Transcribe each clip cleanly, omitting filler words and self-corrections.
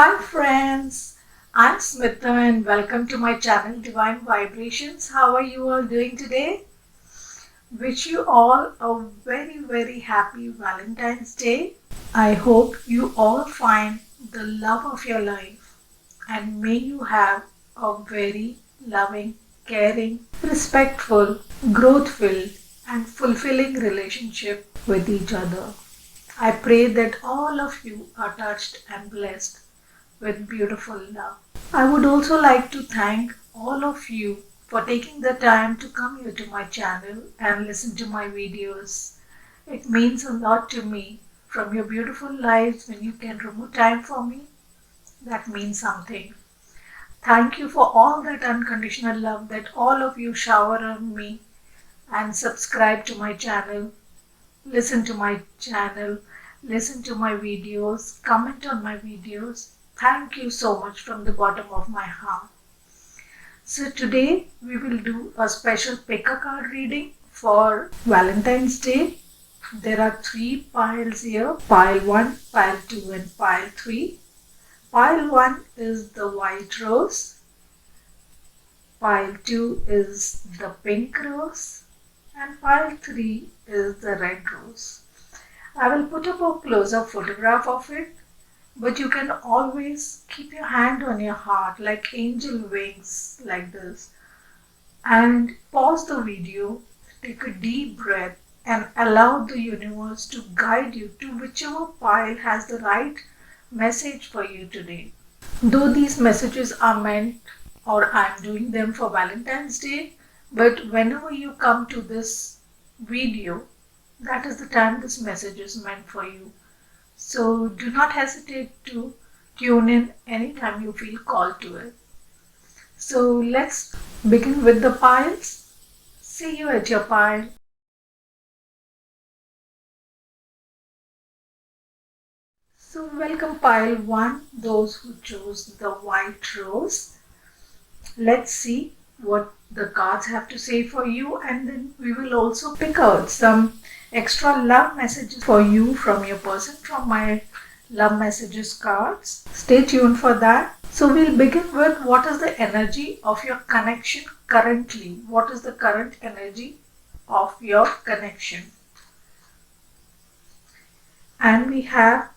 Hi friends, I'm Smita and welcome to my channel Divine Vibrations. How are you all doing today? Wish you all a very happy Valentine's Day. I hope you all find the love of your life and may you have a very loving, caring, respectful, growth filled, and fulfilling relationship with each other. I pray that all of you are touched and blessed with beautiful love. I would also like to thank all of you for taking the time to come here to my channel and listen to my videos. It means a lot to me. From your beautiful lives, when you can remove time for me, that means something. Thank you for all that unconditional love that all of you shower on me and subscribe to my channel, listen to my channel, listen to my videos, comment on my videos. Thank you so much from the bottom of my heart. So today we will do a special pick a card reading for Valentine's Day. There are three piles here, pile 1, pile 2 and pile 3. Pile 1 is the white rose, pile 2 is the pink rose and pile 3 is the red rose. I will put up a close-up photograph of it, but you can always keep your hand on your heart like angel wings like this and pause the video, take a deep breath and allow the universe to guide you to whichever pile has the right message for you today. Though these messages are meant or I'm doing them for Valentine's Day, but whenever you come to this video, that is the time this message is meant for you. So do not hesitate to tune in anytime you feel called to it. So let's begin with the piles. See you at your pile. So welcome pile 1, those who chose the white rose. Let's see what the cards have to say for you, and then we will also pick out some extra love messages for you from your person from my love messages cards. Stay tuned for that. So we'll begin with what is the energy of your connection currently. What is the current energy of your connection? And we have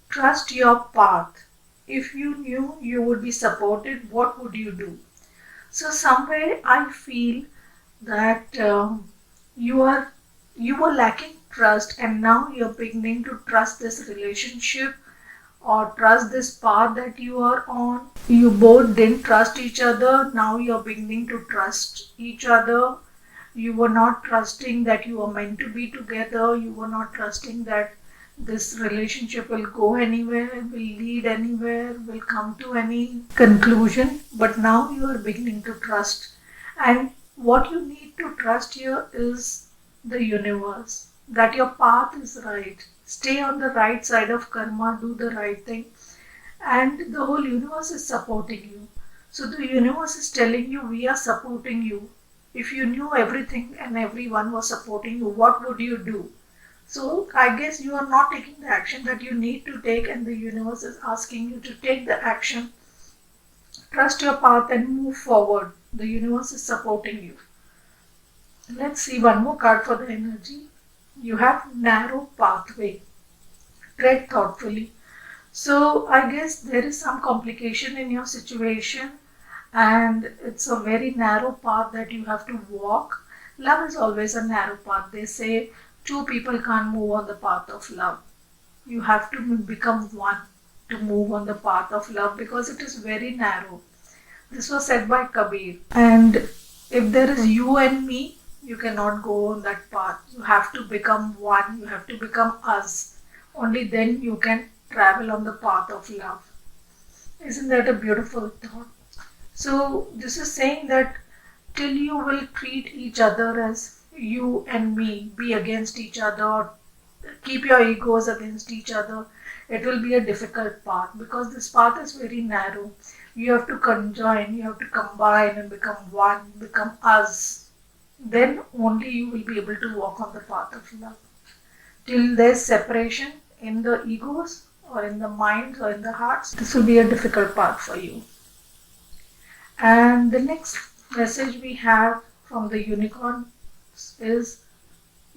trust your path. If you knew you would be supported, what would you do? So somewhere I feel that you were lacking trust and now you're beginning to trust this relationship or trust this path that you are on. You both didn't trust each other, now you're beginning to trust each other. You were not trusting that you were meant to be together, you were not trusting that this relationship will go anywhere, will lead anywhere, will come to any conclusion, but now you are beginning to trust. And what you need to trust here is the universe, that your path is right. Stay on the right side of karma, do the right thing, and the whole universe is supporting you. So the universe is telling you, we are supporting you. If you knew everything and everyone was supporting you, what would you do? So I guess you are not taking the action that you need to take, and the universe is asking you to take the action. Trust your path and move forward. The universe is supporting you. Let's see one more card for the energy. You have narrow pathway. Tread thoughtfully. So I guess there is some complication in your situation and it's a very narrow path that you have to walk. Love is always a narrow path. They say two people can't move on the path of love. You have to become one to move on the path of love because it is very narrow. This was said by Kabir. And if there is you and me, you cannot go on that path. You have to become one. You have to become us. Only then you can travel on the path of love. Isn't that a beautiful thought? So this is saying that till you will treat each other as you and me, be against each other, or keep your egos against each other, it will be a difficult path because this path is very narrow. You have to conjoin, you have to combine and become one, become us. Then only you will be able to walk on the path of love. Till there's separation in the egos, or in the minds or in the hearts, this will be a difficult path for you. And the next message we have from the unicorn is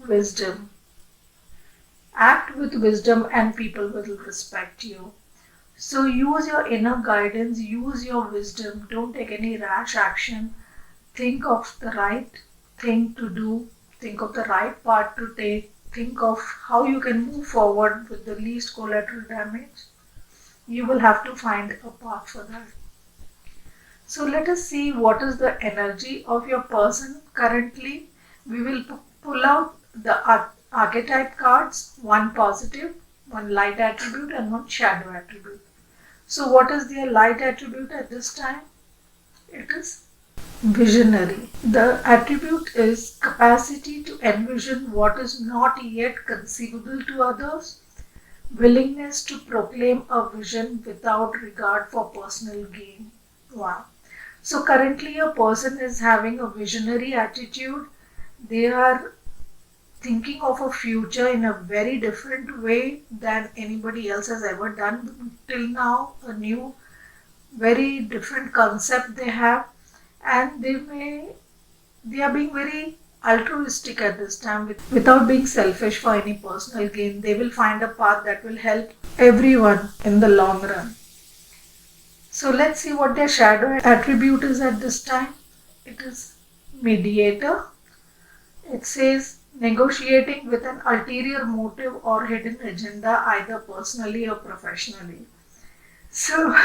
wisdom. Act with wisdom and people will respect you. So use your inner guidance, use your wisdom. Don't take any rash action. Think of the right thing to do. Think of the right path to take. Think of how you can move forward with the least collateral damage. You will have to find a path for that. So let us see what is the energy of your person currently. We will pull out the archetype cards, one positive, one light attribute and one shadow attribute. So what is their light attribute at this time? It is visionary. The attribute is capacity to envision what is not yet conceivable to others, willingness to proclaim a vision without regard for personal gain. Wow. So currently a person is having a visionary attitude. They are thinking of a future in a very different way than anybody else has ever done till now. A new, very different concept they have, and they are being very altruistic at this time without being selfish for any personal gain. They will find a path that will help everyone in the long run. So let's see what their shadow attribute is at this time. It is mediator. It says negotiating with an ulterior motive or hidden agenda, either personally or professionally. So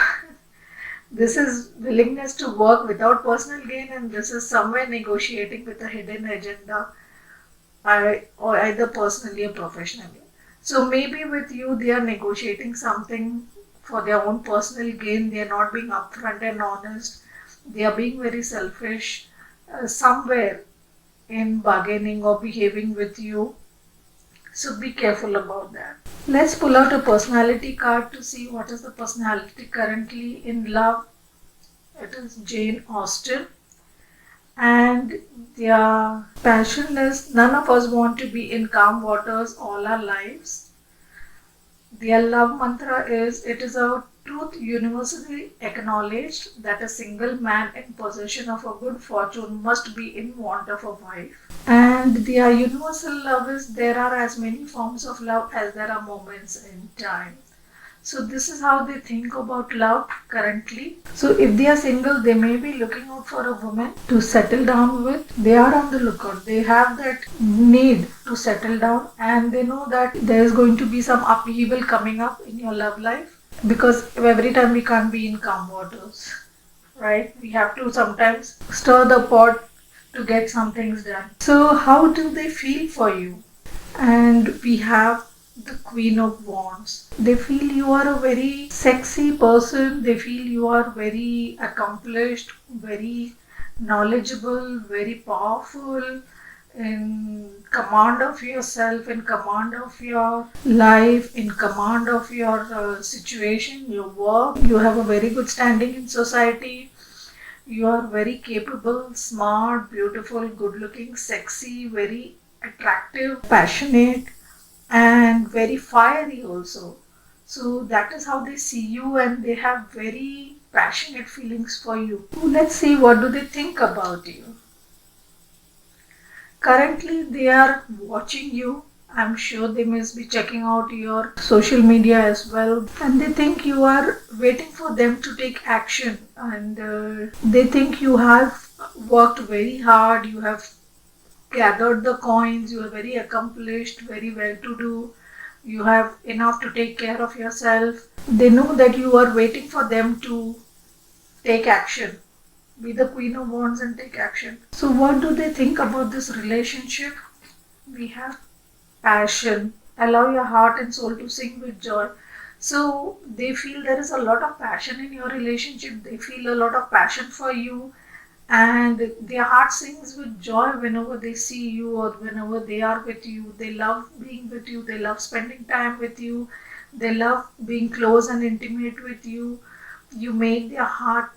this is willingness to work without personal gain, and this is somewhere negotiating with a hidden agenda, or either personally or professionally. So maybe with you they are negotiating something for their own personal gain. They are not being upfront and honest. They are being very selfish somewhere in bargaining or behaving with you. So be careful about that. Let's pull out a personality card to see what is the personality currently in love. It is Jane Austen. And their passion is none of us want to be in calm waters all our lives. Their love mantra is it is a truth universally acknowledged that a single man in possession of a good fortune must be in want of a wife. And their universal love is there are as many forms of love as there are moments in time. So this is how they think about love currently. So if they are single, they may be looking out for a woman to settle down with. They are on the lookout. They have that need to settle down, and they know that there is going to be some upheaval coming up in your love life, because every time we can't be in calm waters, right? We have to sometimes stir the pot to get some things done. So how do they feel for you? And we have the Queen of Wands. They feel you are a very sexy person. They feel you are very accomplished, very knowledgeable, very powerful, in command of yourself, in command of your life, in command of your situation, your work. You have a very good standing in society. You are very capable, smart, beautiful, good looking, sexy, very attractive, passionate, and very fiery also. So that is how they see you, and they have very passionate feelings for you. Let's see what do they think about you. Currently they are watching you. I'm sure they must be checking out your social media as well, and they think you are waiting for them to take action, and they think you have worked very hard, you have gathered the coins, you are very accomplished, very well to do, you have enough to take care of yourself. They know that you are waiting for them to take action. Be the Queen of Wands and take action. So what do they think about this relationship? We have passion. Allow your heart and soul to sing with joy. So they feel there is a lot of passion in your relationship. They feel a lot of passion for you, and their heart sings with joy whenever they see you or whenever they are with you. They love being with you. They love spending time with you. They love being close and intimate with you. You make their heart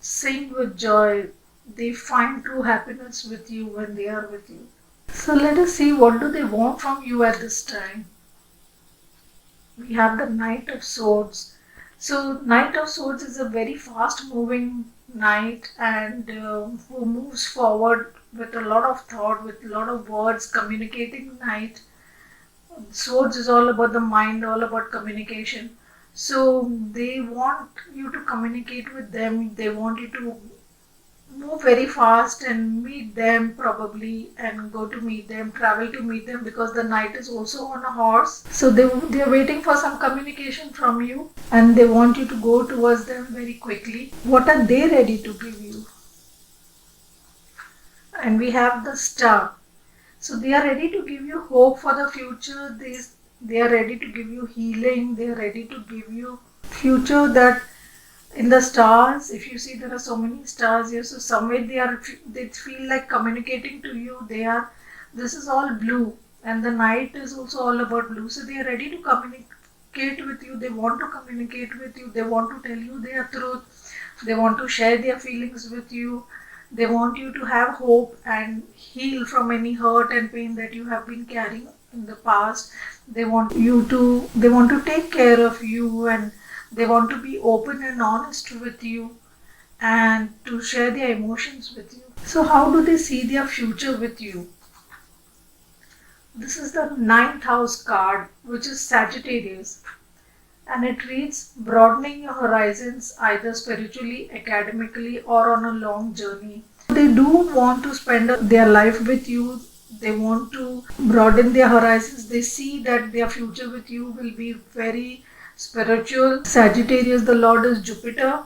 sing with joy. They find true happiness with you when they are with you. So let us see what do they want from you at this time. we have the Knight of Swords. So, Knight of Swords is a very fast moving knight and who moves forward with a lot of thought, with a lot of words, communicating knight. Swords is all about the mind, all about communication. So, they want you to communicate with them, they want you to move very fast and meet them probably and go to meet them, travel to meet them because the knight is also on a horse. So they're waiting for some communication from you and they want you to go towards them very quickly. What are they ready to give you? And we have the star. So they are ready to give you hope for the future. They are ready to give you healing. They are ready to give you future that in the stars, if you see there are so many stars here, so somewhere they feel like communicating to you. This is all blue and the night is also all about blue. So they are ready to communicate with you. They want to communicate with you. They want to tell you their truth. They want to share their feelings with you. They want you to have hope and heal from any hurt and pain that you have been carrying in the past. They want to take care of you and they want to be open and honest with you and to share their emotions with you. So, how do they see their future with you? This is the ninth house card, which is Sagittarius, and it reads broadening your horizons either spiritually, academically, or on a long journey. They do want to spend their life with you. They want to broaden their horizons. They see that their future with you will be very spiritual. Sagittarius, the Lord is Jupiter,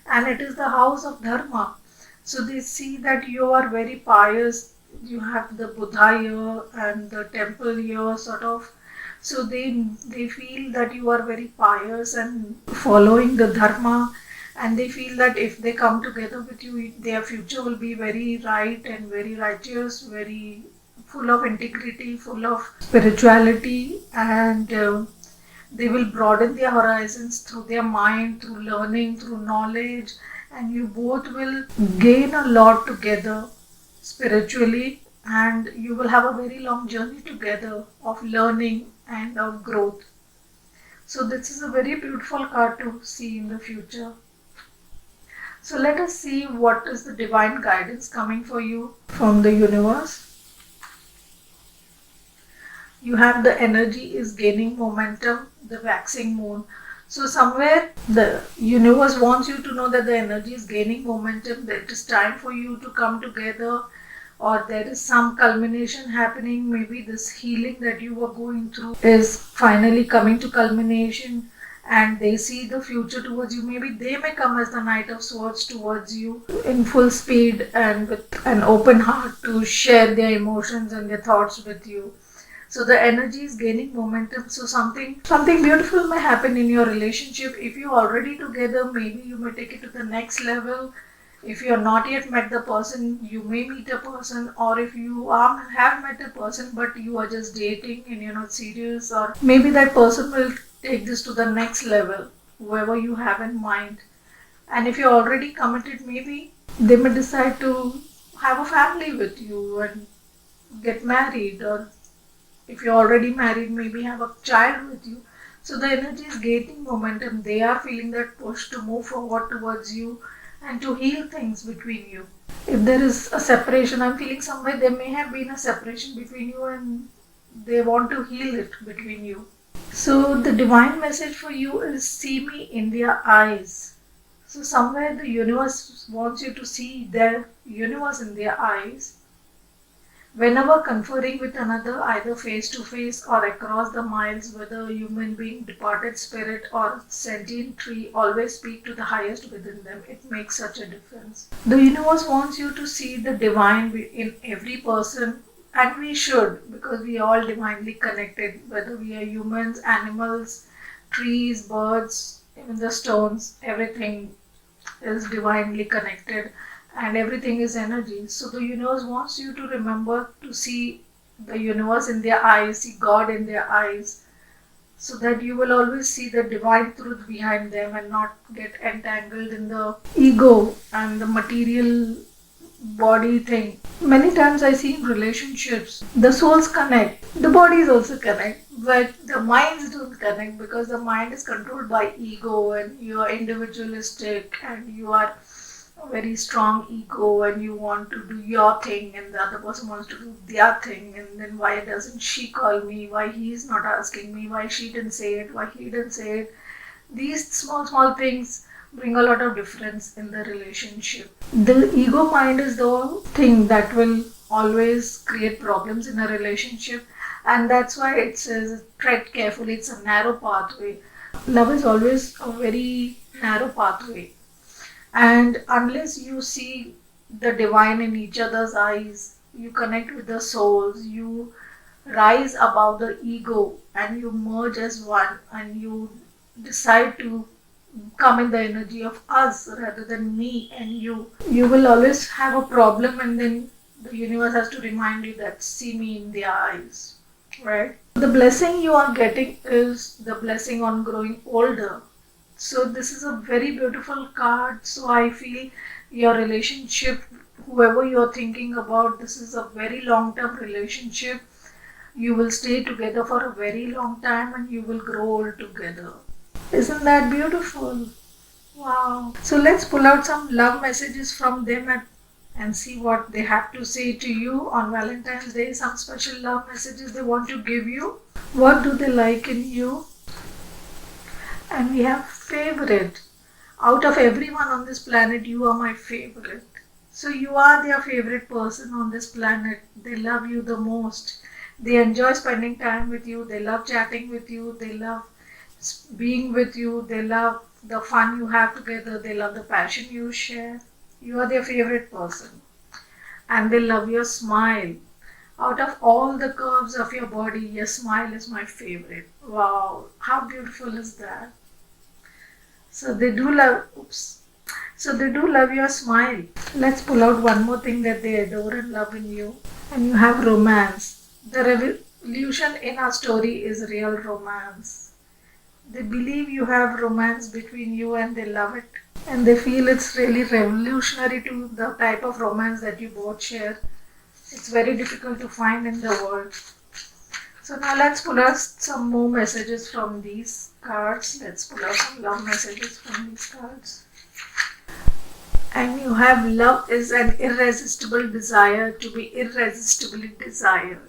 and it is the house of Dharma. So they see that you are very pious. You have the Buddha here and the temple here, sort of. So they feel that you are very pious and following the Dharma, and they feel that if they come together with you, their future will be very right and very righteous, very full of integrity, full of spirituality, and they will broaden their horizons through their mind, through learning, through knowledge, and you both will gain a lot together spiritually, and you will have a very long journey together of learning and of growth. So, this is a very beautiful card to see in the future. So, let us see what is the divine guidance coming for you from the universe. You have the energy is gaining momentum, the waxing moon. So somewhere the universe wants you to know that the energy is gaining momentum, that it is time for you to come together, or there is some culmination happening. Maybe this healing that you were going through is finally coming to culmination and they see the future towards you. Maybe they may come as the Knight of Swords towards you in full speed and with an open heart to share their emotions and their thoughts with you. So the energy is gaining momentum. So something beautiful may happen in your relationship. If you're already together, maybe you may take it to the next level. If you have not yet met the person, you may meet a person, or if you have met a person but you are just dating and you're not serious, or maybe that person will take this to the next level, whoever you have in mind. And if you're already committed, maybe they may decide to have a family with you and get married, or if you're already married, maybe have a child with you. So the energy is gaining momentum. They are feeling that push to move forward towards you and to heal things between you. If there is a separation, I'm feeling somewhere there may have been a separation between you and they want to heal it between you. So the divine message for you is see me in their eyes. So somewhere the universe wants you to see their universe in their eyes. Whenever conferring with another, either face to face or across the miles, whether a human being, departed spirit, or sentient tree, always speak to the highest within them. It makes such a difference. The universe wants you to see the divine in every person, and we should, because we are all divinely connected, whether we are humans, animals, trees, birds, even the stones, everything is divinely connected and everything is energy. So the universe wants you to remember to see the universe in their eyes, see God in their eyes, so that you will always see the divine truth behind them and not get entangled in the ego and the material body thing. Many times I see in relationships, the souls connect, the bodies also connect, but the minds don't connect because the mind is controlled by ego and you are individualistic and you are a very strong ego and you want to do your thing and the other person wants to do their thing, and then why doesn't she call me, why he's not asking me, why she didn't say it, why he didn't say it. These small things bring a lot of difference in the relationship. The ego mind is the thing that will always create problems in a relationship, and that's why it says tread carefully, it's a narrow pathway. Love is always a very narrow pathway, and unless you see the divine in each other's eyes, you connect with the souls, you rise above the ego and you merge as one and you decide to come in the energy of us rather than me and you will always have a problem, and then the universe has to remind you that see me in the eyes, right? The blessing you are getting is the blessing on growing older. So this is a very beautiful card. So I feel your relationship, whoever you're thinking about, this is a very long term relationship. You will stay together for a very long time and you will grow old together. Isn't that beautiful? Wow. So let's pull out some love messages from them and see what they have to say to you on Valentine's Day. Some special love messages they want to give you. What do they like in you? And we have favorite. Out of everyone on this planet, you are my favorite. So you are their favorite person on this planet. They love you the most. They enjoy spending time with you. They love chatting with you. They love being with you. They love the fun you have together. They love the passion you share. You are their favorite person. And they love your smile. Out of all the curves of your body, your smile is my favorite. Wow, how beautiful is that? So they do love, oops. So they do love your smile. Let's pull out one more thing that they adore and love in you. And you have romance. The revolution in our story is real romance. They believe you have romance between you and they love it. And they feel it's really revolutionary to the type of romance that you both share. It's very difficult to find in the world. So now let's pull out some more messages from these cards. Let's pull out some love messages from these cards. And you have love is an irresistible desire to be irresistibly desired.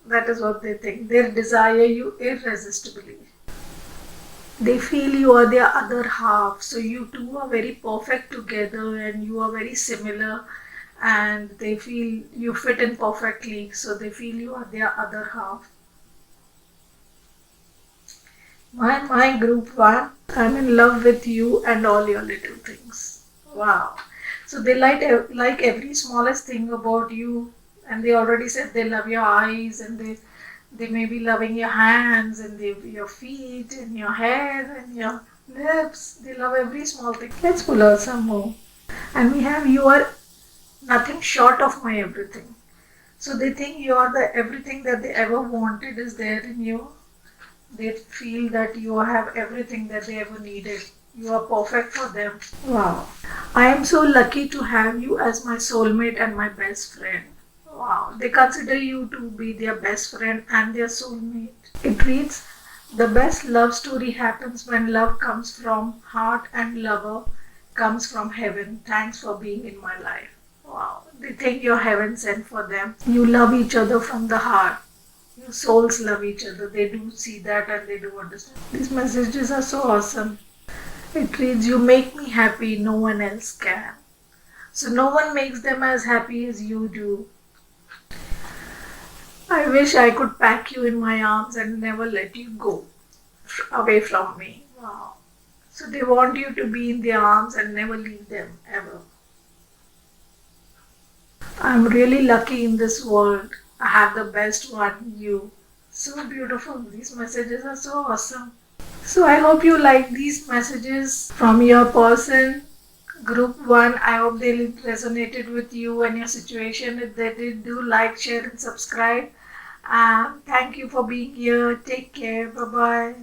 That is what they think. They desire you irresistibly. They feel you are their other half. So you two are very perfect together and you are very similar, and they feel you fit in perfectly. So they feel you are their other half. My group one, I'm in love with you and all your little things. Wow. So they like every smallest thing about you, and they already said they love your eyes, and they may be loving your hands and your feet and your hair and your lips. They love every small thing. Let's pull out some more. And we have you are nothing short of my everything. So they think you are the everything that they ever wanted is there in you. They feel that you have everything that they ever needed. You are perfect for them. Wow. I am so lucky to have you as my soulmate and my best friend. Wow. They consider you to be their best friend and their soulmate. It reads, the best love story happens when love comes from heart and lover comes from heaven. Thanks for being in my life. Wow. They think you're heaven sent for them. You love each other from the heart. Your souls love each other. They do see that and they do understand. These messages are so awesome. It reads, you make me happy, no one else can. So no one makes them as happy as you do. I wish I could pack you in my arms and never let you go away from me. Wow. So they want you to be in their arms and never leave them ever. I'm really lucky in this world. I have the best one, you. So beautiful. These messages are so awesome. So I hope you like these messages from your person. Group 1, I hope they resonated with you and your situation. If they did, do like, share and subscribe. And thank you for being here. Take care. Bye-bye.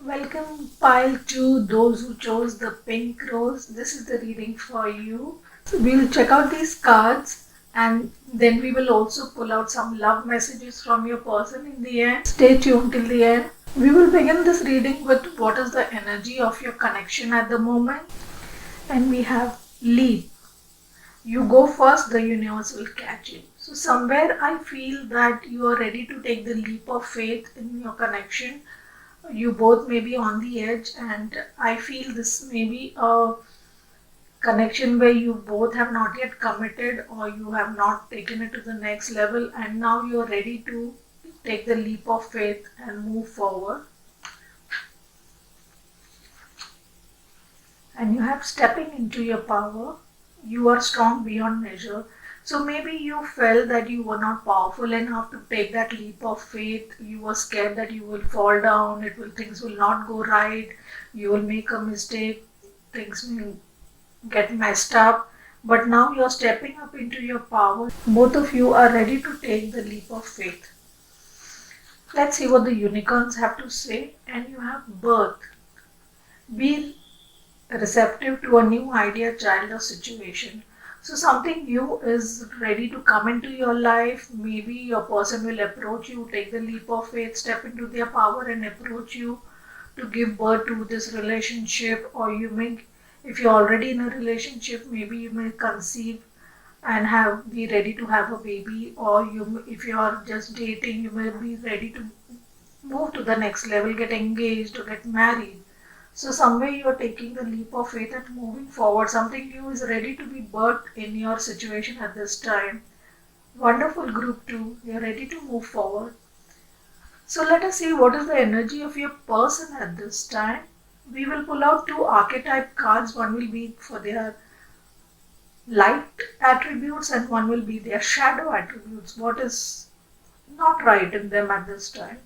Welcome pile 2, those who chose the pink rose. This is the reading for you. We'll check out these cards and then we will also pull out some love messages from your person in the end. Stay tuned till the end. We will begin this reading with what is the energy of your connection at the moment. And we have leap. You go first, the universe will catch you. So, somewhere I feel that you are ready to take the leap of faith in your connection. You both may be on the edge, and I feel this may be a connection where you both have not yet committed or you have not taken it to the next level, and now you're ready to take the leap of faith and move forward. And you have stepping into your power. You are strong beyond measure. So maybe you felt that you were not powerful enough to take that leap of faith. You were scared that you will fall down, things will not go right, you will make a mistake, things may get messed up. But now you're stepping up into your power. Both of you are ready to take the leap of faith. Let's see what the unicorns have to say. And you have birth. Be receptive to a new idea, child, or situation. So something new is ready to come into your life. Maybe your person will approach you, take the leap of faith, step into their power and approach you to give birth to this relationship. Or you may, if you're already in a relationship, maybe you may conceive and be ready to have a baby. Or if you are just dating, you may be ready to move to the next level, get engaged or get married. So somewhere you are taking the leap of faith and moving forward. Something new is ready to be birthed in your situation at this time. Wonderful group 2. You are ready to move forward. So let us see what is the energy of your person at this time. We will pull out 2 archetype cards. One will be for their light attributes and one will be their shadow attributes. What is not right in them at this time.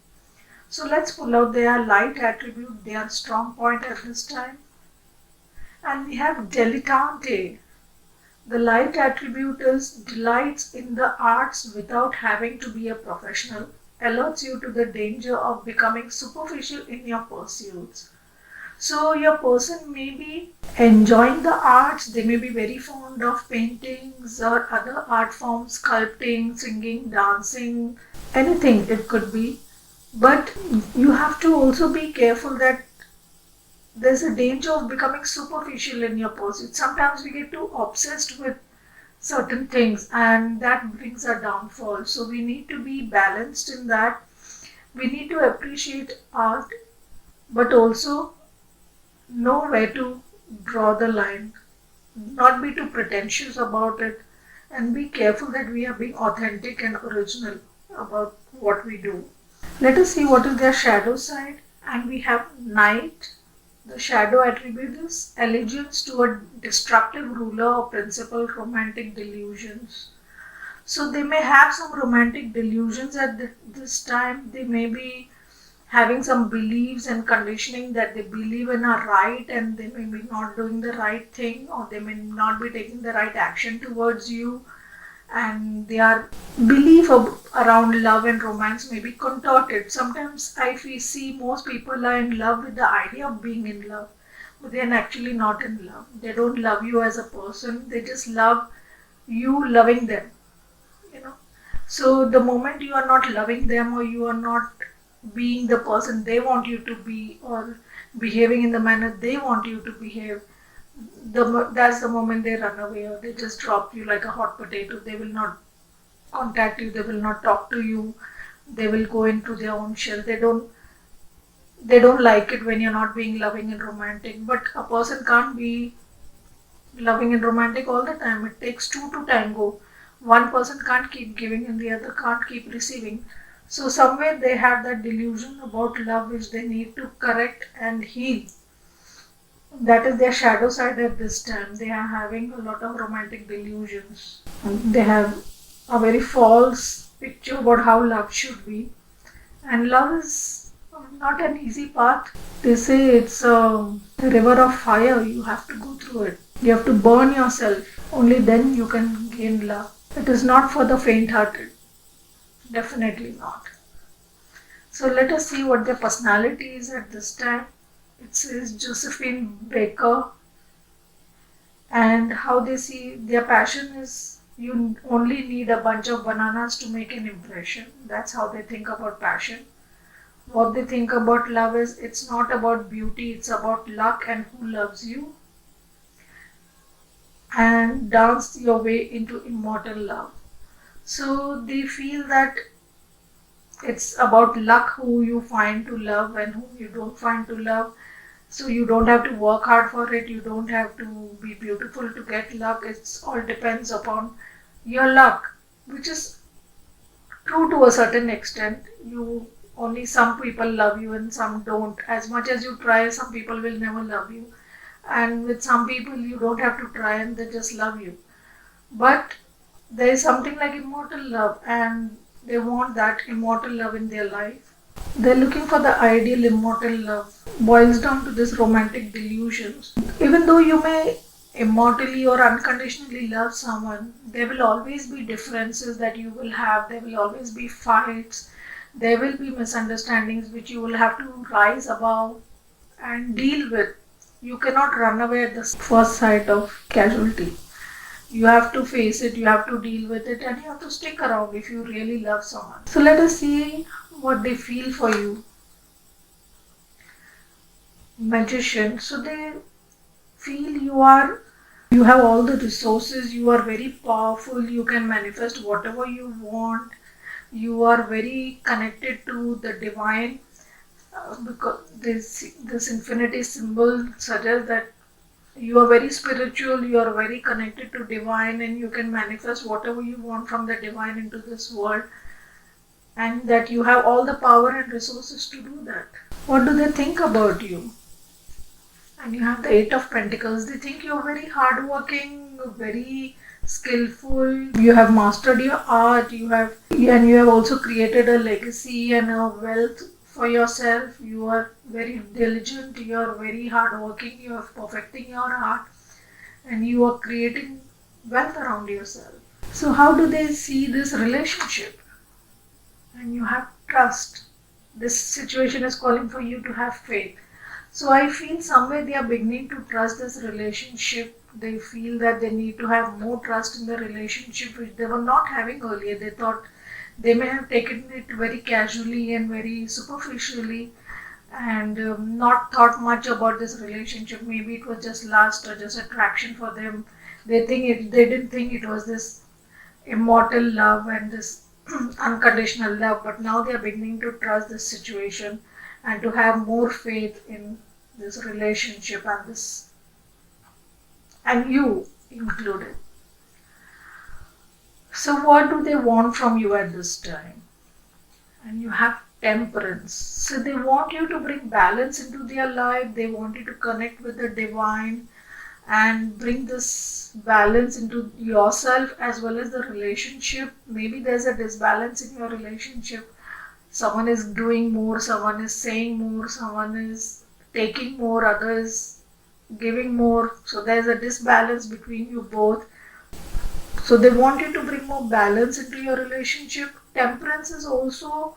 So let's pull out their light attribute, their strong point at this time. And we have dilettante. The light attribute is delights in the arts without having to be a professional, alerts you to the danger of becoming superficial in your pursuits. So your person may be enjoying the arts, they may be very fond of paintings or other art forms, sculpting, singing, dancing, anything it could be. But you have to also be careful that there's a danger of becoming superficial in your pursuit. Sometimes we get too obsessed with certain things and that brings a downfall. So we need to be balanced in that. We need to appreciate art but also know where to draw the line. Not be too pretentious about it and be careful that we are being authentic and original about what we do. Let us see what is their shadow side. And we have Knight. The shadow attribute is allegiance to a destructive ruler or principal, romantic delusions. So they may have some romantic delusions at this time. They may be having some beliefs and conditioning that they believe in are right and they may be not doing the right thing or they may not be taking the right action towards you. And their belief around love and romance may be contorted. Sometimes see most people are in love with the idea of being in love, but they're actually not in love. They don't love you as a person. They just love you loving them. So the moment you are not loving them or you are not being the person they want you to be or behaving in the manner they want you to behave, that's the moment they run away or they just drop you like a hot potato. They will not contact you, they will not talk to you, they will go into their own shell. They don't like it when you're not being loving and romantic. But a person can't be loving and romantic all the time. It takes 2 to tango. One person can't keep giving and the other can't keep receiving. So somewhere they have that delusion about love which they need to correct and heal. That is their shadow side at this time. They are having a lot of romantic delusions. They have a very false picture about how love should be. And love is not an easy path. They say it's a river of fire. You have to go through it. You have to burn yourself. Only then you can gain love. It is not for the faint-hearted. Definitely not. So let us see what their personality is at this time. It says Josephine Baker and how they see their passion is you only need a bunch of bananas to make an impression. That's how they think about passion. What they think about love is it's not about beauty, it's about luck and who loves you, and dance your way into immortal love. So they feel that it's about luck who you find to love and whom you don't find to love. So you don't have to work hard for it, you don't have to be beautiful to get luck. It's all depends upon your luck, which is true to a certain extent. You only some people love you and some don't. As much as you try, some people will never love you. And with some people you don't have to try and they just love you. But there is something like immortal love and they want that immortal love in their life. They're looking for the ideal immortal love. Boils down to this romantic delusions. Even though you may immortally or unconditionally love someone, there will always be differences that you will have. There will always be fights. There will be misunderstandings which you will have to rise above and deal with. You cannot run away at the first sight of casualty. You have to face it, you have to deal with it, and you have to stick around if you really love someone. So let us see what they feel for you. Magician. So they feel you have all the resources, you are very powerful, you can manifest whatever you want, you are very connected to the divine, because this infinity symbol suggests that you are very spiritual, you are very connected to divine, and you can manifest whatever you want from the divine into this world, and that you have all the power and resources to do that. What do they think about you? And you have the Eight of Pentacles. They think you're very hardworking, very skillful. You have mastered your art. You have also created a legacy and a wealth for yourself. You are very diligent. You are very hardworking. You are perfecting your art, and you are creating wealth around yourself. So how do they see this relationship? And you have trust. This situation is calling for you to have faith. So I feel somewhere they are beginning to trust this relationship. They feel that they need to have more trust in the relationship which they were not having earlier. They thought they may have taken it very casually and very superficially and not thought much about this relationship. Maybe it was just lust or just attraction for them. They didn't think it was this immortal love and this unconditional love, but now they are beginning to trust this situation and to have more faith in this relationship and you included. So what do they want from you at this time? And you have Temperance. So they want you to bring balance into their life. They want you to connect with the divine and bring this balance into yourself as well as the relationship. Maybe there's a disbalance in your relationship. Someone is doing more, someone is saying more, someone is taking more, others giving more. So there's a disbalance between you both. So they want you to bring more balance into your relationship. Temperance is also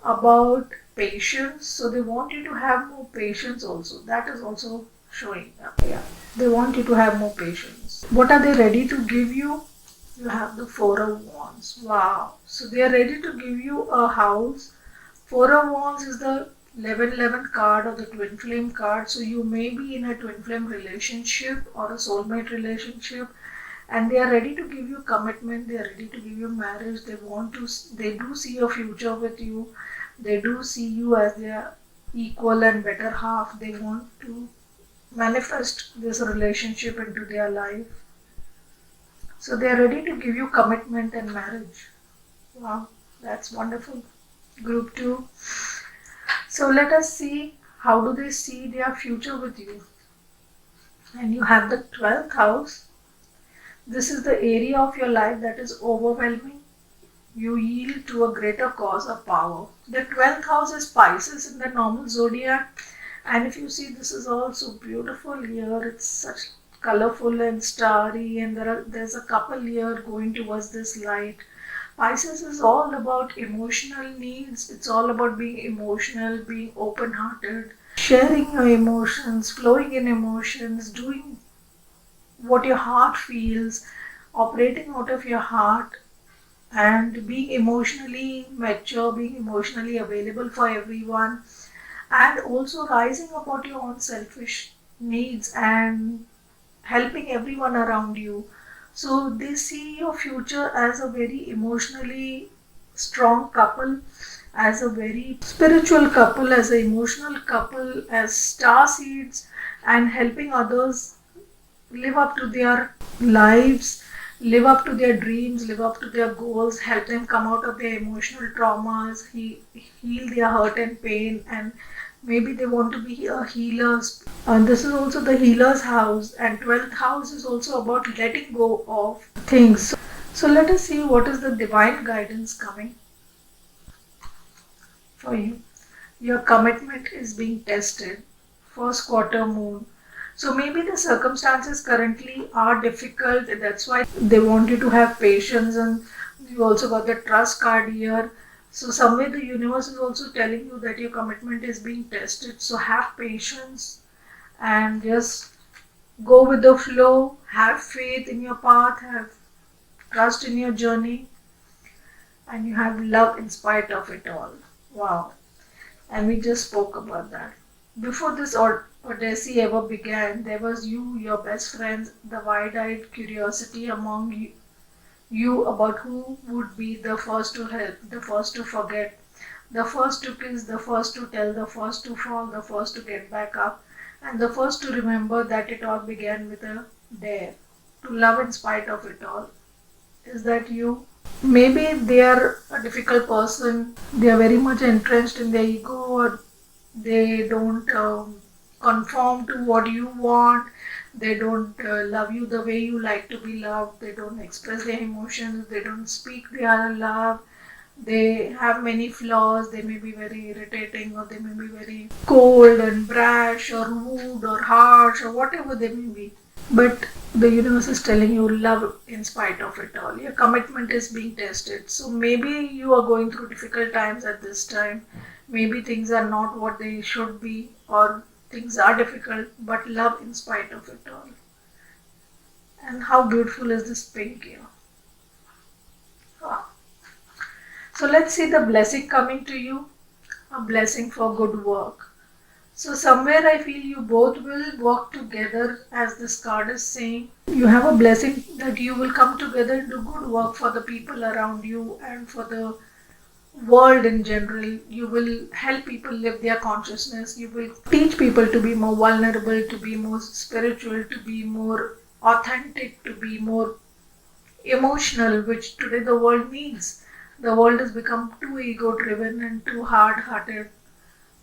about patience. So they want you to have more patience also. That is also showing up. Yeah. They want you to have more patience. What are they ready to give you? You have the Four of Wands. Wow. So they are ready to give you a house. Four of Wands is the 1111 card or the twin flame card. So you may be in a twin flame relationship or a soulmate relationship, and they are ready to give you commitment. They are ready to give you marriage. They do see a future with you. They do see you as their equal and better half. They want to manifest this relationship into their life. So they are ready to give you commitment and marriage. Wow, that's wonderful. Group 2. So let us see how do they see their future with you. And you have the 12th house. This is the area of your life that is overwhelming. You yield to a greater cause of power. The 12th house is Pisces in the normal zodiac. And if you see, this is also beautiful here. It's such colorful and starry, and there's a couple here going towards this light. Pisces is all about emotional needs. It's all about being emotional, being open-hearted, sharing your emotions, flowing in emotions, doing what your heart feels, operating out of your heart, and being emotionally mature, being emotionally available for everyone, and also rising about your own selfish needs and helping everyone around you. So they see your future as a very emotionally strong couple, as a very spiritual couple, as an emotional couple, as star seeds, and helping others live up to their lives, live up to their dreams, live up to their goals, help them come out of their emotional traumas, heal their hurt and pain, and maybe they want to be a healers. And this is also the healer's house, and 12th house is also about letting go of things. So let us see what is the divine guidance coming for you. Your commitment is being tested. First quarter moon. So maybe the circumstances currently are difficult. That's why they want you to have patience, and you also got the trust card here. So somewhere the universe is also telling you that your commitment is being tested. So have patience and just go with the flow. Have faith in your path. Have trust in your journey, and you have love in spite of it all. Wow. And we just spoke about that. Before this Odyssey ever began, there was you, your best friends, the wide eyed curiosity among you about who would be the first to help, the first to forget, the first to kiss, the first to tell, the first to fall, the first to get back up, and the first to remember that it all began with a dare to love in spite of it all. Is that you? Maybe they are a difficult person, they are very much entrenched in their ego, or they don't conform to what you want, they don't love you the way you like to be loved, they don't express their emotions, they don't speak their love, they have many flaws, they may be very irritating, or they may be very cold and brash or rude or harsh or whatever they may be. But the universe is telling you love in spite of it all. Your commitment is being tested. So maybe you are going through difficult times at this time. Maybe things are not what they should be, or things are difficult, but love in spite of it all. And how beautiful is this pink here? Wow. So let's see the blessing coming to you, a blessing for good work. So somewhere I feel you both will work together, as this card is saying. You have a blessing that you will come together and do good work for the people around you and for the world in general. You will help people live their consciousness. You will teach people to be more vulnerable, to be more spiritual, to be more authentic, to be more emotional, which today the world needs. The world has become too ego driven and too hard hearted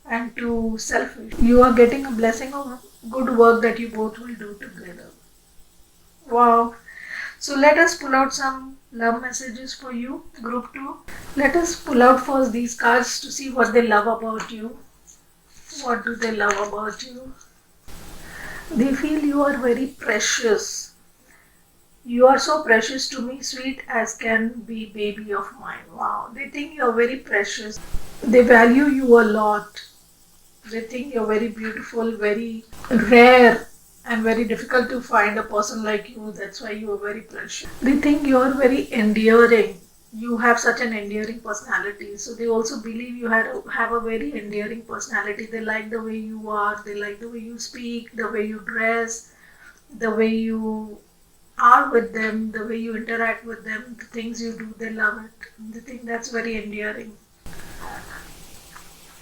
and too selfish. You are getting a blessing of good work that you both will do together. Wow. So let us pull out some love messages for you, group 2. Let us pull out first these cards to see what they love about you. What do they love about you? They feel you are very precious. You are so precious to me, sweet as can be, baby of mine. Wow. They think you are very precious. They value you a lot. They think you're very beautiful, very rare, and very difficult to find a person like you. That's why you are very precious. They think you're very endearing. You have such an endearing personality. So they also believe you have a very endearing personality. They like the way you are, they like the way you speak, the way you dress, the way you are with them, the way you interact with them, the things you do, they love it. They think that's very endearing.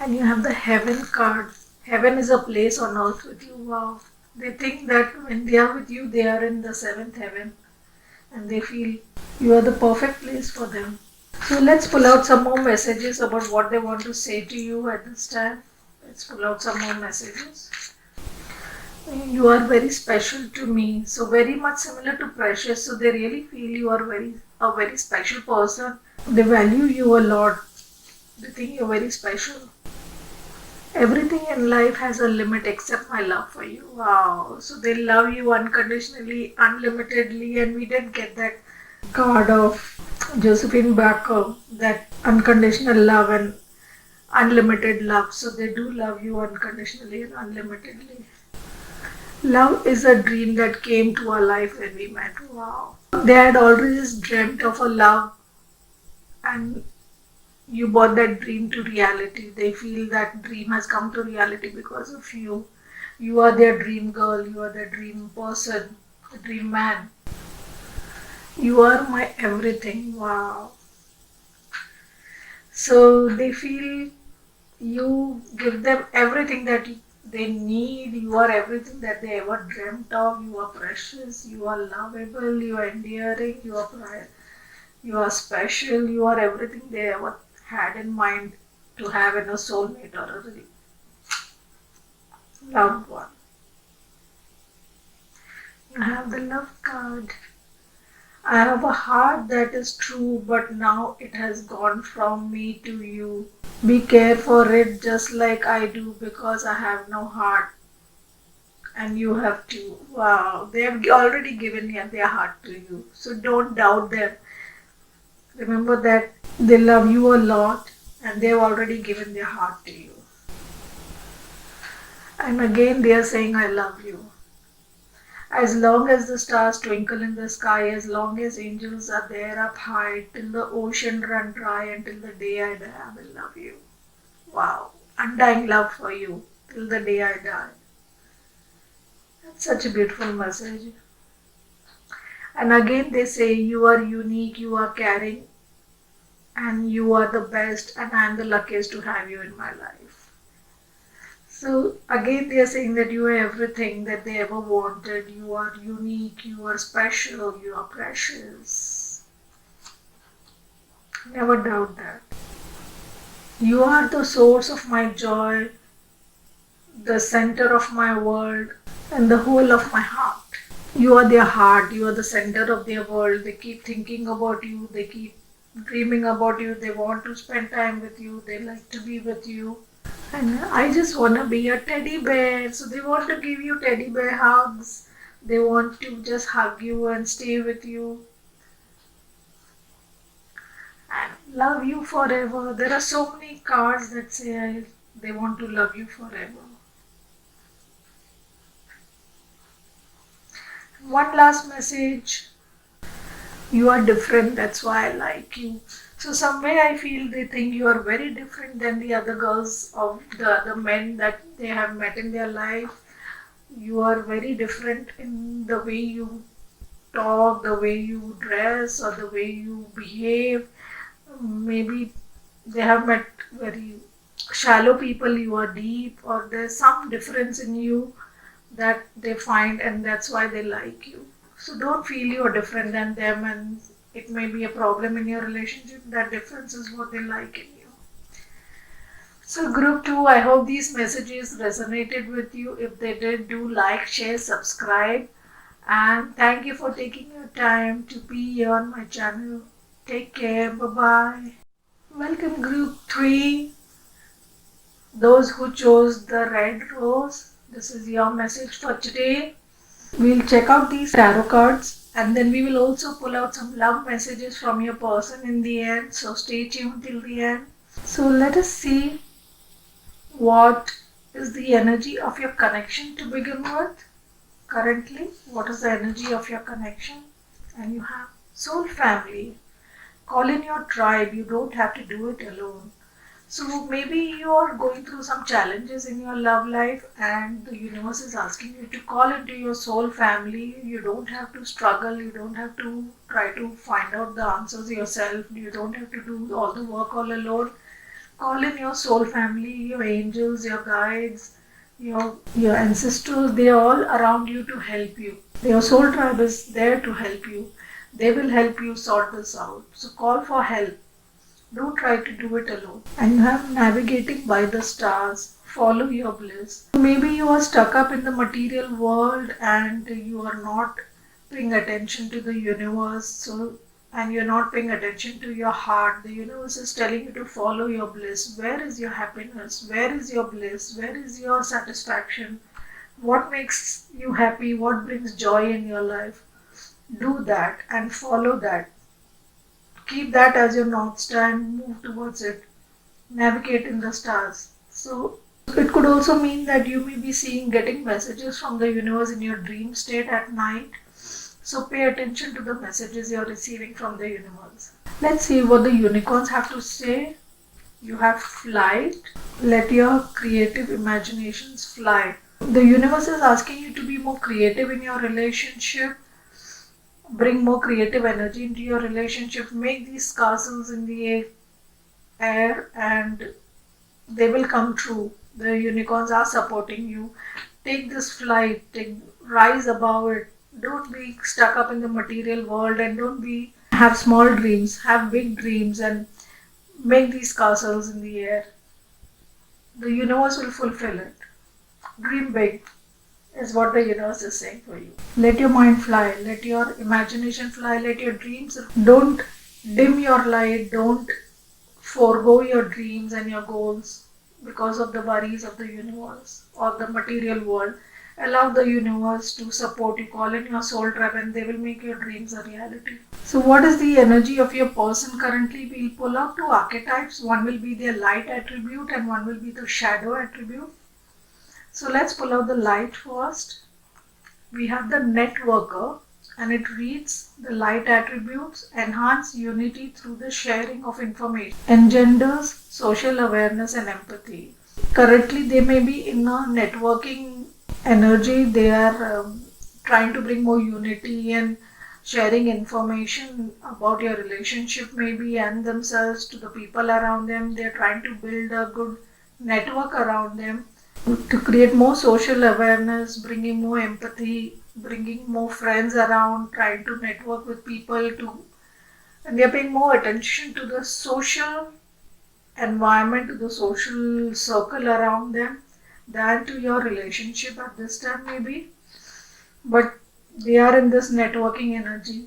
And you have the heaven card. Heaven is a place on earth with you. Wow. They think that when they are with you, they are in the seventh heaven. And they feel you are the perfect place for them. So let's pull out some more messages about what they want to say to you at this time. Let's pull out some more messages. You are very special to me. So very much similar to Precious. So they really feel you are a very special person. They value you a lot. They think you're very special. Everything in life has a limit except my love for you. Wow. So they love you unconditionally, unlimitedly, and we did get that card of Josephine Baker, that unconditional love and unlimited love. So they do love you unconditionally and unlimitedly. Love is a dream that came to our life when we met. Wow. They had always dreamt of a love, and you brought that dream to reality. They feel that dream has come to reality because of you. You are their dream girl, you are their dream person, the dream man. You are my everything. Wow. So they feel you give them everything that they need. You are everything that they ever dreamt of. You are precious, you are lovable, you are endearing, you are special, you are everything they ever had in mind to have in a soulmate or a really loved one. You have the love card. I have a heart that is true, but now it has gone from me to you. Be care for it just like I do because I have no heart and you have to. Wow, they have already given their heart to you. So don't doubt them. Remember that they love you a lot and they have already given their heart to you. And again, they are saying, I love you. As long as the stars twinkle in the sky, as long as angels are there up high, till the ocean run dry, until the day I die, I will love you. Wow, undying love for you till the day I die. That's such a beautiful message. And again, they say, you are unique, you are caring, and you are the best, and I am the luckiest to have you in my life. So again, they are saying that you are everything that they ever wanted. You are unique, you are special, you are precious. Never doubt that. You are the source of my joy, the center of my world, and the whole of my heart. You are their heart, you are the center of their world. They keep thinking about you, they keep dreaming about you, they want to spend time with you, they like to be with you. And I just want to be a teddy bear. So they want to give you teddy bear hugs. They want to just hug you and stay with you and love you forever. There are so many cards that say they want to love you forever. One last message. You are different, that's why I like you. So somewhere I feel they think you are very different than the other girls of the other men that they have met in their life. You are very different in the way you talk, the way you dress, or the way you behave. Maybe they have met very shallow people, you are deep, or there's some difference in you that they find, and that's why they like you. So don't feel you're different than them and it may be a problem in your relationship. That difference is what they like in you. So, group 2, I hope these messages resonated with you. If they did, do like, share, subscribe, and thank you for taking your time to be here on my channel. Take care. Bye bye. Welcome, group 3. Those who chose the red rose, this is your message for today. We'll check out these tarot cards and then we will also pull out some love messages from your person in the end. So stay tuned till the end. So let us see what is the energy of your connection to begin with. Currently, what is the energy of your connection? And you have soul family. Call in your tribe. You don't have to do it alone. So maybe you are going through some challenges in your love life and the universe is asking you to call into your soul family. You don't have to struggle. You don't have to try to find out the answers yourself. You don't have to do all the work all alone. Call in your soul family, your angels, your guides, your ancestors. They are all around you to help you. Your soul tribe is there to help you. They will help you sort this out. So call for help. Don't try to do it alone. And you have navigating by the stars. Follow your bliss. Maybe you are stuck up in the material world and you are not paying attention to the universe. And you're not paying attention to your heart. The universe is telling you to follow your bliss. Where is your happiness? Where is your bliss? Where is your satisfaction? What makes you happy? What brings joy in your life? Do that and follow that. Keep that as your North Star and move towards it. Navigate in the stars. So It could also mean that you may be getting messages from the universe in your dream state at night. So pay attention to the messages you're receiving from the universe. Let's see what the unicorns have to say. You have flight. Let your creative imaginations fly. The universe is asking you to be more creative in your relationship. Bring more creative energy into your relationship. Make these castles in the air and they will come true. The unicorns are supporting you. Take this flight, rise above it. Don't be stuck up in the material world and don't be have small dreams, have big dreams and make these castles in the air. The universe will fulfill it. Dream big is what the universe is saying for you. Let your mind fly, let your imagination fly, let your dreams. Don't dim your light, don't forego your dreams and your goals because of the worries of the universe or the material world. Allow the universe to support you. Call in your soul tribe and they will make your dreams a reality. So, what is the energy of your person currently? We'll pull out two archetypes. One will be their light attribute and one will be the shadow attribute. So, let's pull out the light first. We have the networker and it reads the light attributes enhance unity through the sharing of information, engenders social awareness and empathy. Currently, they may be in a networking energy, they are trying to bring more unity and sharing information about your relationship, maybe, and themselves to the people around them. They're trying to build a good network around them to create more social awareness, bringing more empathy, bringing more friends around, trying to network with people and they're paying more attention to the social environment, to the social circle around them than to your relationship at this time maybe. But they are in this networking energy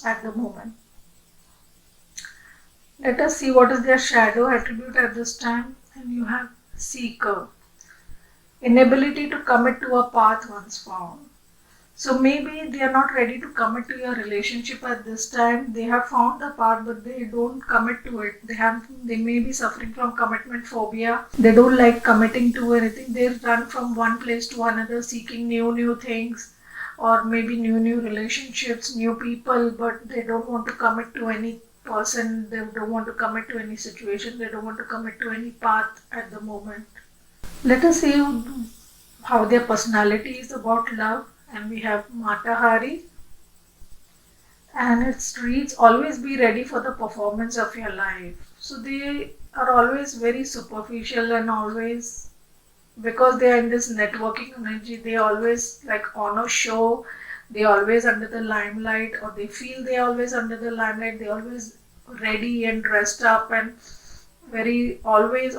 at the moment. Let us see what is their shadow attribute at this time. And you have seeker. Inability to commit to a path once found. So maybe they are not ready to commit to your relationship at this time. They have found the path but they don't commit to it. They may be suffering from commitment phobia. They don't like committing to anything. They run from one place to another seeking new things or maybe new relationships, new people, but they don't want to commit to any person. They don't want to commit to any situation. They don't want to commit to any path at the moment. Let us see how their personality is about love. And we have Matahari. And it reads, always be ready for the performance of your life. So they are always very superficial and always, because they are in this networking energy, they always like on a show, they always under the limelight or they feel they always under the limelight, they always ready and dressed up and very always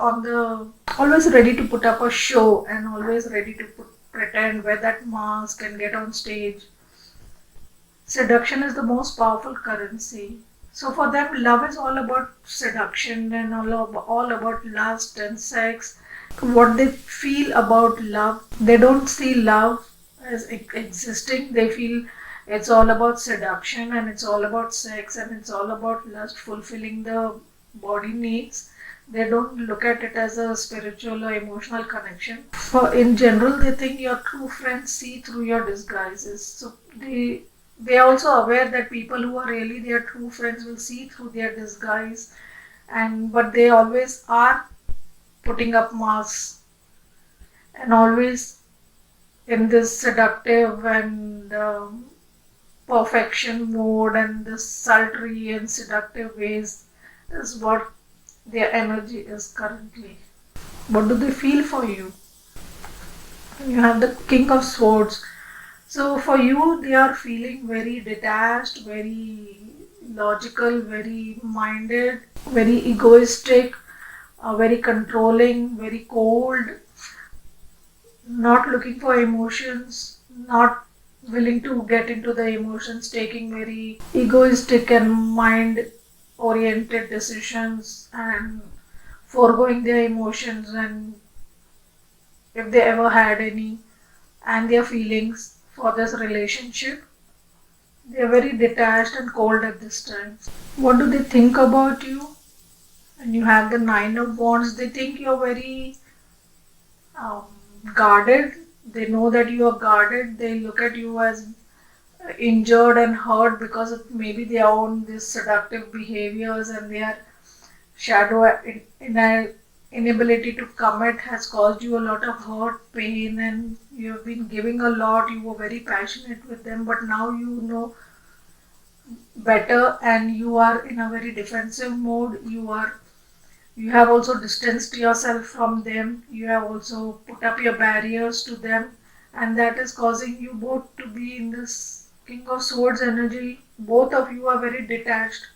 ready to put up a show and always ready to pretend, wear that mask and get on stage. Seduction is the most powerful currency. So for them, love is all about seduction and all about lust and sex. What they feel about love, they don't see love as existing. They feel it's all about seduction and it's all about sex and it's all about lust, fulfilling the body needs. They don't look at it as a spiritual or emotional connection. For in general, they think your true friends see through your disguises. So they are also aware that people who are really their true friends will see through their disguise, but they always are putting up masks and always in this seductive and perfection mode and this sultry and seductive ways is what their energy is currently. What do they feel for you? You have the King of Swords. So for you, they are feeling very detached, very logical, very minded, very egoistic, very controlling, very cold, not looking for emotions, not willing to get into the emotions, taking very egoistic and mind oriented decisions and foregoing their emotions and if they ever had any and their feelings for this relationship. They are very detached and cold at this time. What do they think about you? And you have the Nine of Wands. They think you're very um, guarded. They know that you are guarded. They look at you as injured and hurt because of maybe their own these seductive behaviors, and their shadow in a inability to commit has caused you a lot of hurt, pain, and you have been giving a lot. You were very passionate with them, but now you know better, and you are in a very defensive mode. You have also distanced yourself from them. You have also put up your barriers to them, and that is causing you both to be in this King of Swords energy. Both of you are very detached.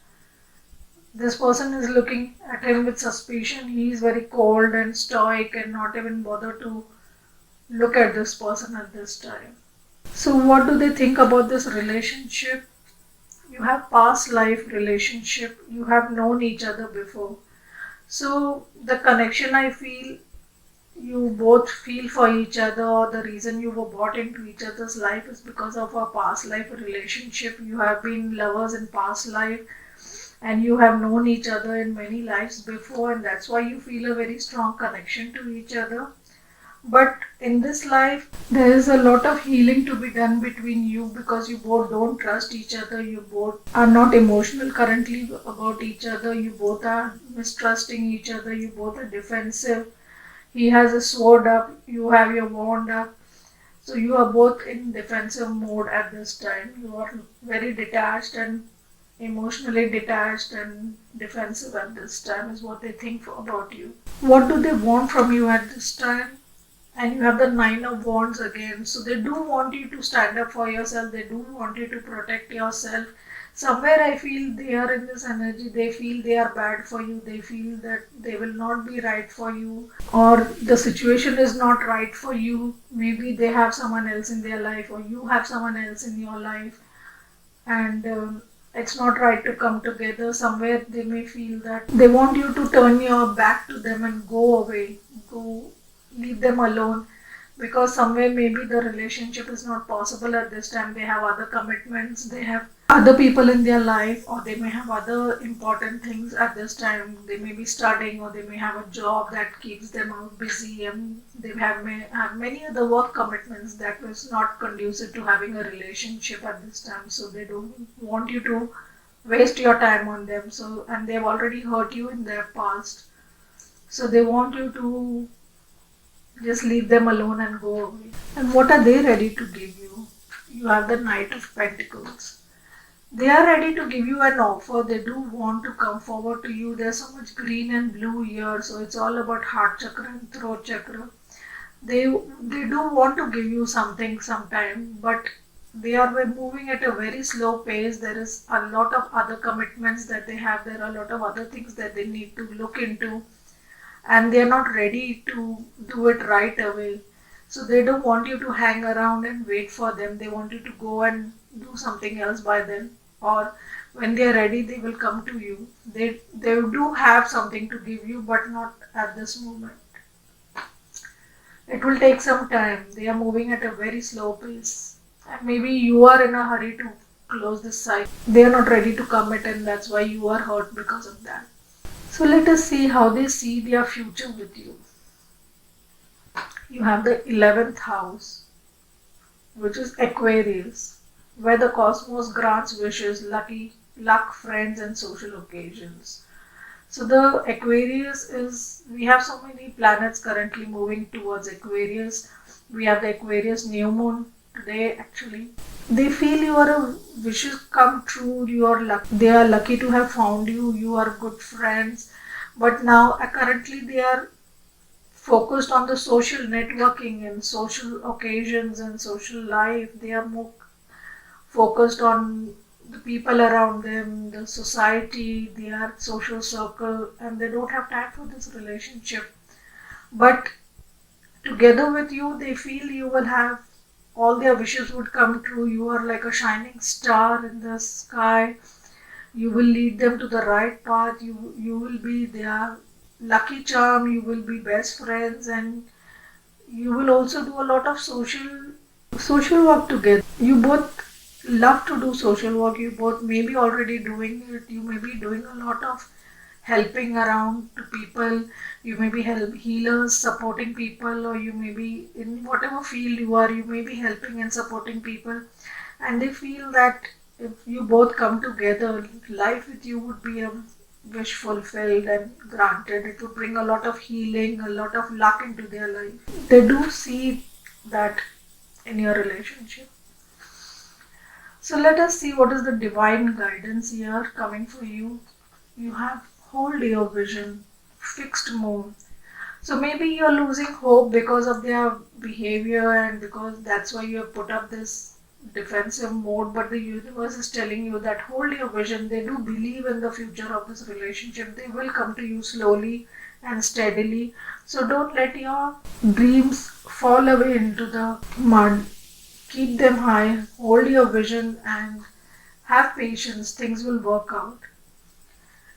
This person is looking at him with suspicion. He is very cold and stoic and not even bother to look at this person at this time. So, what do they think about this relationship? You have past life relationship. You have known each other before. So, the connection I feel you both feel for each other, or the reason you were brought into each other's life is because of a past life relationship. You have been lovers in past life, and you have known each other in many lives before, and that's why you feel a very strong connection to each other. But in this life, there is a lot of healing to be done between you, because you both don't trust each other. You both are not emotional currently about each other. You both are mistrusting each other. You both are defensive. He has a sword up, you have your wand up. So you are both in defensive mode at this time. You are very detached and emotionally detached and defensive at this time, is what they think about you. What do they want from you at this time? And you have the Nine of Wands again. So they do want you to stand up for yourself. They do want you to protect yourself. Somewhere I feel they are in this energy. They feel they are bad for you. They feel that they will not be right for you, or the situation is not right for you. Maybe they have someone else in their life, or you have someone else in your life, and it's not right to come together. Somewhere they may feel that they want you to turn your back to them and go away, go leave them alone, because somewhere maybe the relationship is not possible at this time. They have other commitments, they have other people in their life, or they may have other important things at this time. They may be studying, or they may have a job that keeps them out busy, and may have many other work commitments that was not conducive to having a relationship at this time. So they don't want you to waste your time on them. So, and they've already hurt you in their past, so they want you to just leave them alone and go away. And what are they ready to give you? You have the Knight of Pentacles. They are ready to give you an offer. They do want to come forward to you. There's so much green and blue here, so it's all about heart chakra and throat chakra. They do want to give you something sometime, but they are moving at a very slow pace. There is a lot of other commitments that they have. There are a lot of other things that they need to look into, and they are not ready to do it right away. So they don't want you to hang around and wait for them. They want you to go and do something else by them, or when they are ready, they will come to you. They do have something to give you, but not at this moment. It will take some time. They are moving at a very slow pace, and maybe you are in a hurry to close this cycle. They are not ready to commit, and that's why you are hurt because of that. So let us see how they see their future with you. You have the 11th house, which is Aquarius, where the cosmos grants wishes, luck, friends, and social occasions. So the Aquarius is, we have so many planets currently moving towards Aquarius. We have the Aquarius new moon today actually. They feel your wishes come true. They are lucky to have found you. You are good friends. But now currently they are focused on the social networking and social occasions and social life. They are more focused on the people around them, the society, their social circle, and they don't have time for this relationship. But together with you, they feel you will have all their wishes would come true. You are like a shining star in the sky. You will lead them to the right path. You will be their lucky charm. You will be best friends, and you will also do a lot of social work together. You both love to do social work. You both may be already doing it. You may be doing a lot of helping around to people. You may be healers, supporting people, or you may be in whatever field you are, you may be helping and supporting people. And they feel that if you both come together, life with you would be a wish fulfilled and granted. It would bring a lot of healing, a lot of luck into their life. They do see that in your relationship. So let us see what is the divine guidance here coming for you. You have hold your vision, fixed move. So maybe you're losing hope because of their behavior and because that's why you have put up this defensive mode, but the universe is telling you that hold your vision. They do believe in the future of this relationship. They will come to you slowly and steadily. So don't let your dreams fall away into the mud. Keep them high, hold your vision, and have patience. Things will work out.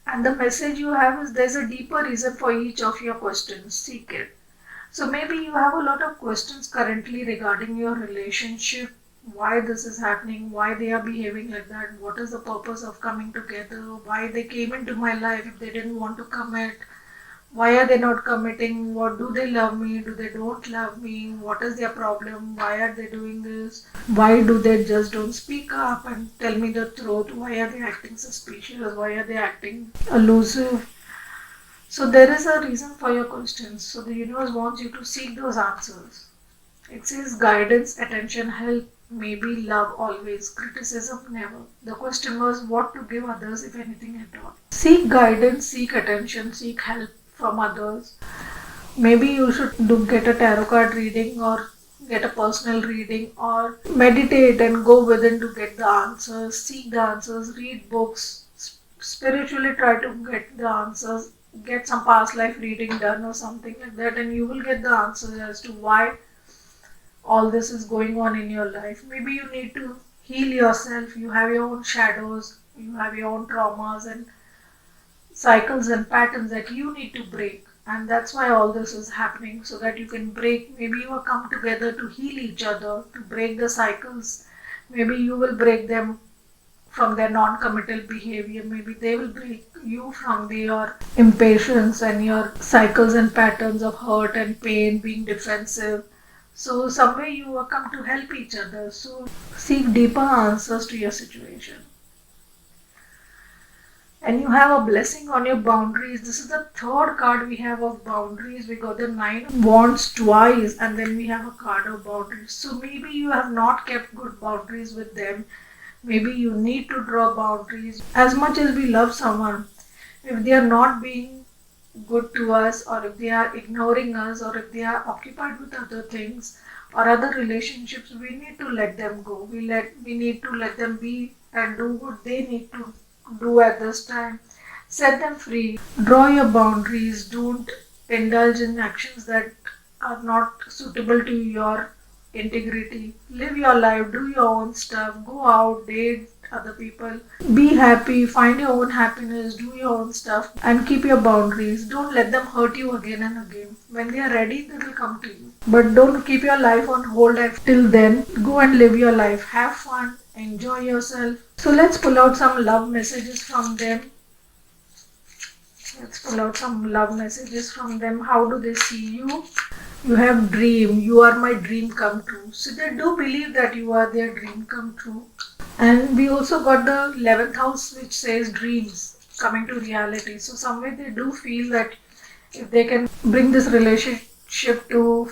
And the message you have is there's a deeper reason for each of your questions. Seek it. So maybe you have a lot of questions currently regarding your relationship, why this is happening, why they are behaving like that, what is the purpose of coming together, why they came into my life if they didn't want to commit, why are they not committing, what do they love me, do they don't love me, what is their problem, why are they doing this, why do they just don't speak up and tell me the truth, why are they acting suspicious, why are they acting elusive. So there is a reason for your questions. So the universe wants you to seek those answers. It says guidance, attention, help, maybe love always, criticism never. The question was what to give others if anything at all. Seek guidance, seek attention, seek help from others. Maybe you should get a tarot card reading or get a personal reading or meditate and go within to get the answers, seek the answers, read books, spiritually try to get the answers, get some past life reading done or something like that, and you will get the answers as to why all this is going on in your life. Maybe you need to heal yourself, you have your own shadows, you have your own traumas and cycles and patterns that you need to break. And that's why all this is happening, so that you can break. Maybe you will come together to heal each other, to break the cycles. Maybe you will break them from their non-committal behavior. Maybe they will break you from your impatience and your cycles and patterns of hurt and pain, being defensive. So somewhere you will come to help each other. So seek deeper answers to your situation. And you have a blessing on your boundaries. This is the third card we have of boundaries. We got the 9 of wands twice, and then we have a card of boundaries. So maybe you have not kept good boundaries with them. Maybe you need to draw boundaries. As much as we love someone, if they are not being good to us, or if they are ignoring us, or if they are occupied with other things or other relationships, we need to let them go. We need to let them be and do what they need to do at this time. Set them free. Draw your boundaries. Don't indulge in actions that are not suitable to your integrity. Live your life, do your own stuff, go out, date other people. Be happy, find your own happiness, do your own stuff, and keep your boundaries. Don't let them hurt you again and again. When they are ready, they will come to you. But don't keep your life on hold till then. Go and live your life. Have fun, enjoy yourself. So let's pull out some love messages from them. Let's pull out some love messages from them. How do they see you? You have dream. You are my dream come true. So they do believe that you are their dream come true. And we also got the 11th house, which says dreams coming to reality. So somewhere they do feel that if they can bring this relationship to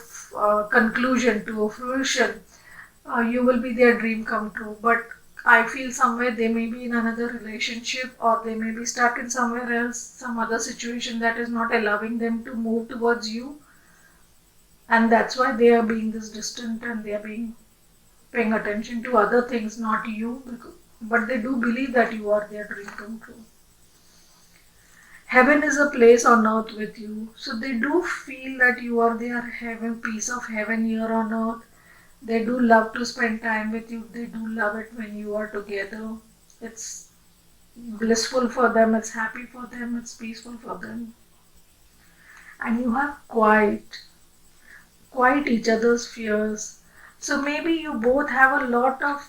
conclusion, to fruition, you will be their dream come true. But I feel somewhere they may be in another relationship, or they may be stuck in somewhere else, some other situation that is not allowing them to move towards you. And that's why they are being this distant, and they are being paying attention to other things, not you. But they do believe that you are their dream come true. Heaven is a place on earth with you. So they do feel that you are their heaven, piece of heaven here on earth. They do love to spend time with you. They do love it when you are together. It's blissful for them. It's happy for them. It's peaceful for them. And you have quiet each other's fears. So maybe you both have a lot of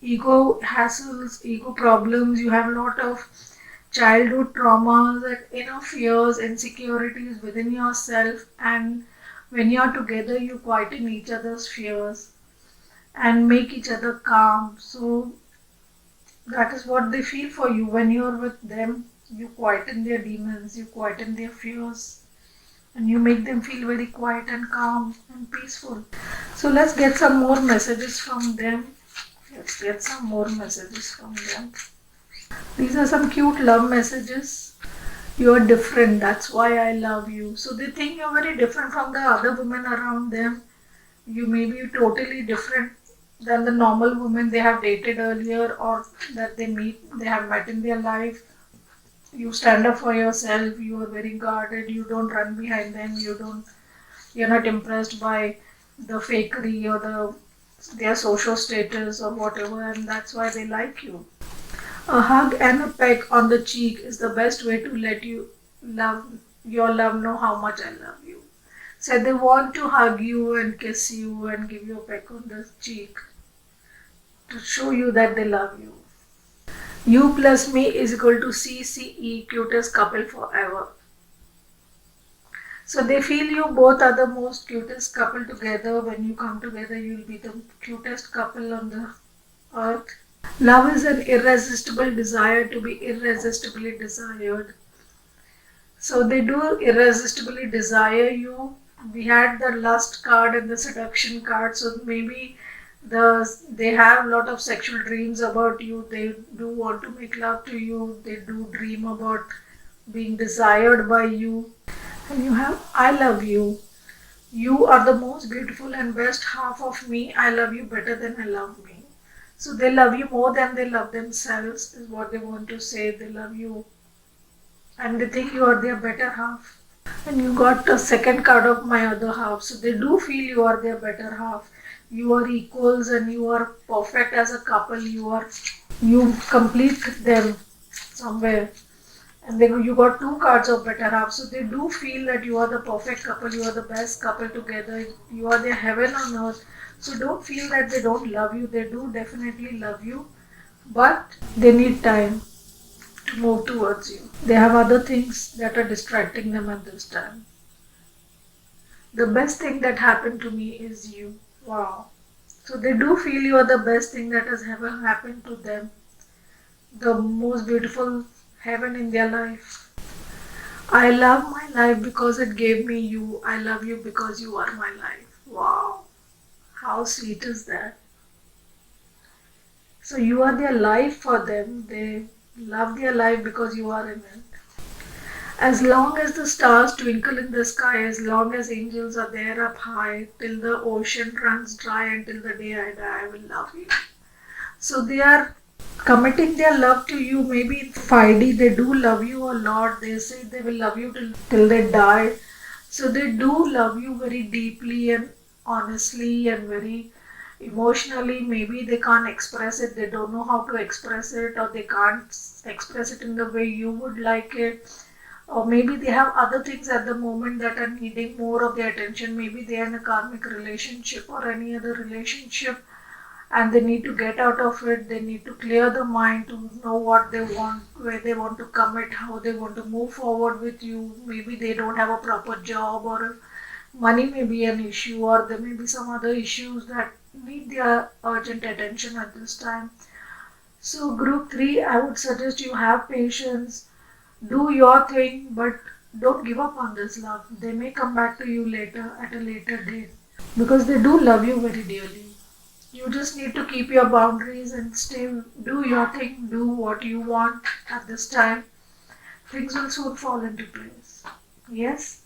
ego hassles, ego problems. You have a lot of childhood traumas and inner fears, insecurities within yourself, and when you're together, you quieten each other's fears and make each other calm. So that is what they feel for you when you're with them. You quieten their demons, you quieten their fears, and you make them feel very quiet and calm and peaceful. So let's get some more messages from them. Let's get some more messages from them. These are some cute love messages. You're different, that's why I love you. So they think you're very different from the other women around them. You may be totally different than the normal women they have dated earlier or that they have met in their life. You stand up for yourself, you are very guarded, you don't run behind them, you're not impressed by the fakery or their social status or whatever, and that's why they like you. A hug and a peck on the cheek is the best way to let your love know how much I love you. So they want to hug you and kiss you and give you a peck on the cheek to show you that they love you. You plus me is equal to CCE, cutest couple forever. So they feel you both are the most cutest couple together. When you come together, you'll be the cutest couple on the earth. Love is an irresistible desire to be irresistibly desired. So they do irresistibly desire you. We had the lust card and the seduction card, so maybe they have a lot of sexual dreams about you. They do want to make love to you. They do dream about being desired by you. And you have I love you. You are the most beautiful and best half of me. I love you better than I love me. So they love you more than they love themselves, is what they want to say. They love you and they think you are their better half. And you got a second card of my other half. So they do feel you are their better half. You are equals and you are perfect as a couple. You complete them somewhere. And then you got two cards of better half. So they do feel that you are the perfect couple. You are the best couple together. You are their heaven on earth. So don't feel that they don't love you. They do definitely love you. But they need time to move towards you. They have other things that are distracting them at this time. The best thing that happened to me is you. Wow. So they do feel you are the best thing that has ever happened to them. The most beautiful heaven in their life. I love my life because it gave me you. I love you because you are my life. Wow. How sweet is that? So you are their life for them. They love their life because you are in it. As long as the stars twinkle in the sky, as long as angels are there up high, till the ocean runs dry, until the day I die, I will love you. So they are committing their love to you. Maybe in 5D they do love you a lot. They say they will love you till they die. So they do love you very deeply and honestly and very emotionally. Maybe they can't express it. They don't know how to express it, or they can't express it in the way you would like it. Or maybe they have other things at the moment that are needing more of their attention. Maybe they are in a karmic relationship or any other relationship and they need to get out of it. They need to clear the mind to know what they want, where they want to commit, how they want to move forward with you. Maybe they don't have a proper job, or money may be an issue, or there may be some other issues that need their urgent attention at this time. So group 3, I would suggest you have patience, do your thing, but don't give up on this love. They may come back to you later at a later date because they do love you very dearly. You just need to keep your boundaries and do your thing, do what you want at this time. Things will soon fall into place. Yes?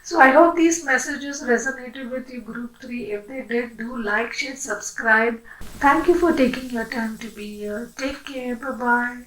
So I hope these messages resonated with you, group 3. If they did, do like, share, subscribe. Thank you for taking your time to be here. Take care. Bye-bye.